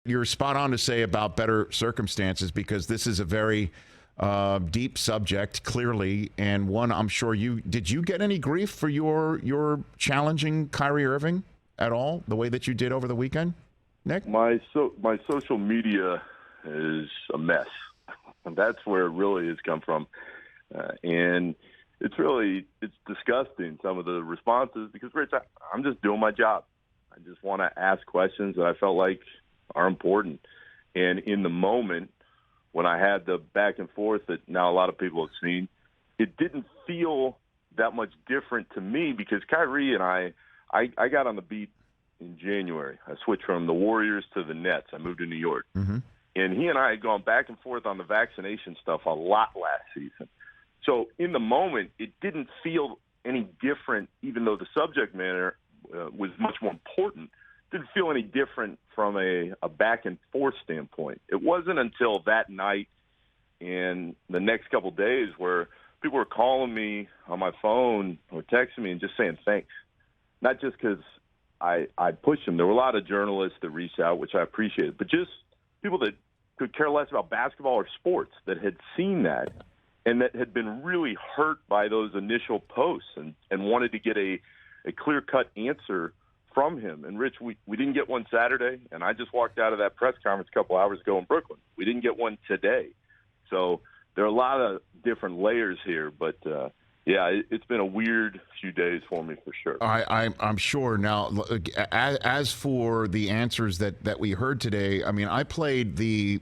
You're spot on to say about better circumstances, because this is a very deep subject, clearly, and one I'm sure did you get any grief for your challenging Kyrie Irving at all, the way that you did over the weekend, Nick? My social media is a mess. And that's where it really has come from. And it's disgusting, some of the responses, because, Rich, I'm just doing my job. I just want to ask questions that I felt like are important. And in the moment, when I had the back and forth that now a lot of people have seen, it didn't feel that much different to me, because Kyrie and I got on the beat in January. I switched from the Warriors to the Nets. I moved to New York. Mm-hmm. And he and I had gone back and forth on the vaccination stuff a lot last season. So in the moment, it didn't feel any different, even though the subject matter was much more important. It didn't feel any different from a back and forth standpoint. It wasn't until that night and the next couple of days where people were calling me on my phone or texting me and just saying thanks. Not just because I pushed them. There were a lot of journalists that reached out, which I appreciated, but just people that could care less about basketball or sports that had seen that and that had been really hurt by those initial posts and wanted to get a clear-cut answer from him. And, Rich, we didn't get one Saturday, and I just walked out of that press conference a couple hours ago in Brooklyn. We didn't get one today. So there are a lot of different layers here, but yeah, it's been a weird few days for me for sure. I'm sure. Now, as for the answers that we heard today, I mean, I played the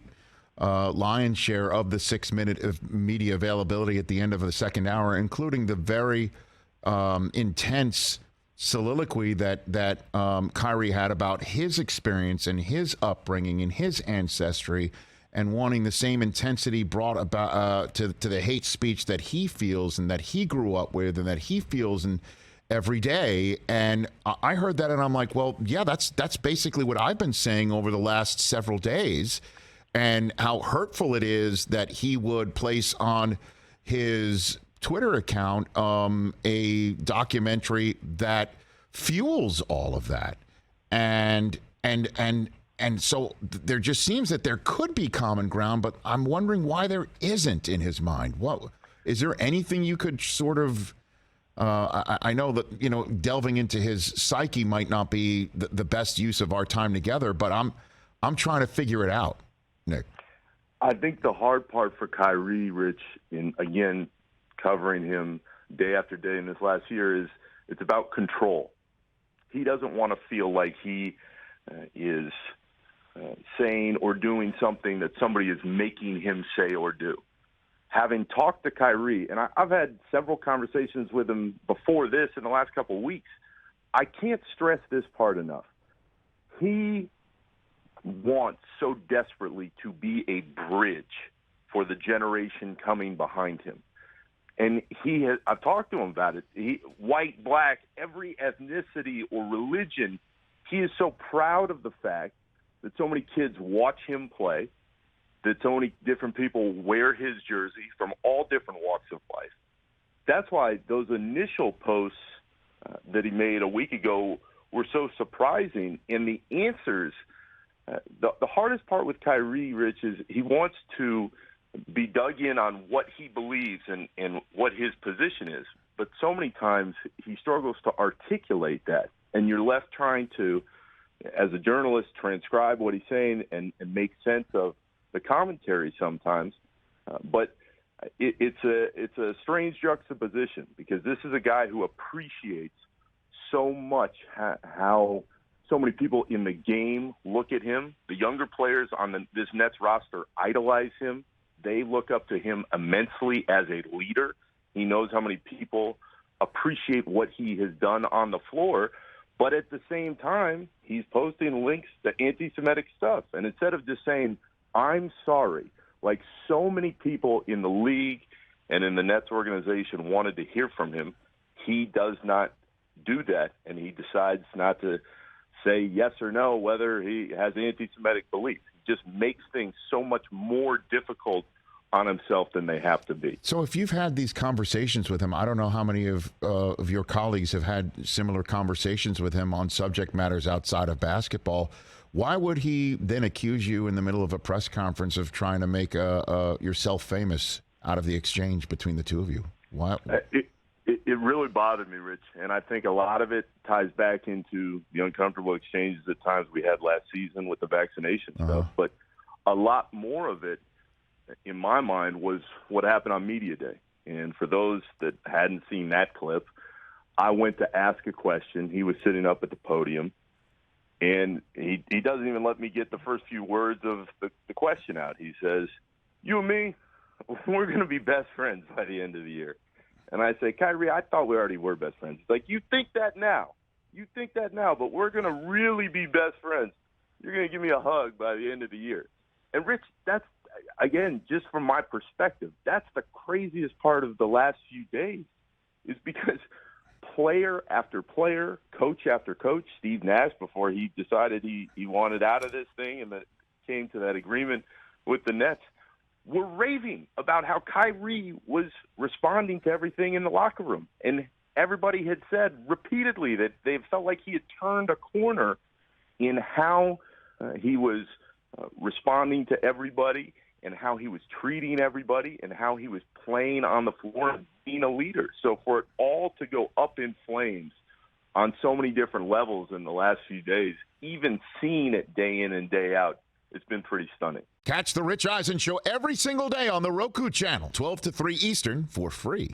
lion's share of the 6-minute of media availability at the end of the second hour, including the very intense soliloquy that Kyrie had about his experience and his upbringing and his ancestry, and wanting the same intensity brought about to the hate speech that he feels and that he grew up with and that he feels in every day. And I heard that and I'm like, well, yeah, that's basically what I've been saying over the last several days, and how hurtful it is that he would place on his Twitter account a documentary that fuels all of that. And so there just seems that there could be common ground, but I'm wondering why there isn't in his mind. What is there anything you could sort of? I know that delving into his psyche might not be the best use of our time together, but I'm trying to figure it out, Nick. I think the hard part for Kyrie, Rich, in again covering him day after day in this last year, is it's about control. He doesn't want to feel like he is saying or doing something that somebody is making him say or do. Having talked to Kyrie, and I've had several conversations with him before this in the last couple of weeks, I can't stress this part enough. He wants so desperately to be a bridge for the generation coming behind him. And I've talked to him about it. White, black, every ethnicity or religion, he is so proud of the fact that so many kids watch him play, that so many different people wear his jersey from all different walks of life. That's why those initial posts that he made a week ago were so surprising. And the answers, the hardest part with Kyrie, Rich, is he wants to be dug in on what he believes and what his position is. But so many times he struggles to articulate that. And you're left trying to, as a journalist, transcribe what he's saying and make sense of the commentary sometimes. But it's a strange juxtaposition, because this is a guy who appreciates so much how so many people in the game look at him. The younger players on this Nets roster idolize him. They look up to him immensely as a leader. He knows how many people appreciate what he has done on the floor. But at the same time, he's posting links to anti-Semitic stuff. And instead of just saying, I'm sorry, like so many people in the league and in the Nets organization wanted to hear from him, he does not do that. And he decides not to say yes or no whether he has anti-Semitic beliefs. He just makes things so much more difficult on himself than they have to be. So if you've had these conversations with him, I don't know how many of your colleagues have had similar conversations with him on subject matters outside of basketball. Why would he then accuse you in the middle of a press conference of trying to make yourself famous out of the exchange between the two of you? Why? It really bothered me, Rich, and I think a lot of it ties back into the uncomfortable exchanges at times we had last season with the vaccination stuff. But a lot more of it, in my mind, was what happened on Media Day. And for those that hadn't seen that clip, I went to ask a question. He was sitting up at the podium, and he doesn't even let me get the first few words of the question out. He says, "You and me, we're going to be best friends by the end of the year." And I say, "Kyrie, I thought we already were best friends." He's like, "You think that now. You think that now, but we're going to really be best friends. You're going to give me a hug by the end of the year." And, Rich, that's, again, just from my perspective, that's the craziest part of the last few days, is because player after player, coach after coach, Steve Nash, before he decided he wanted out of this thing and that came to that agreement with the Nets, were raving about how Kyrie was responding to everything in the locker room. And everybody had said repeatedly that they felt like he had turned a corner in how he was responding to everybody and how he was treating everybody and how he was playing on the floor and being a leader. So for it all to go up in flames on so many different levels in the last few days, even seeing it day in and day out, it's been pretty stunning. Catch the Rich Eisen Show every single day on the Roku channel, 12 to 3 Eastern, for free.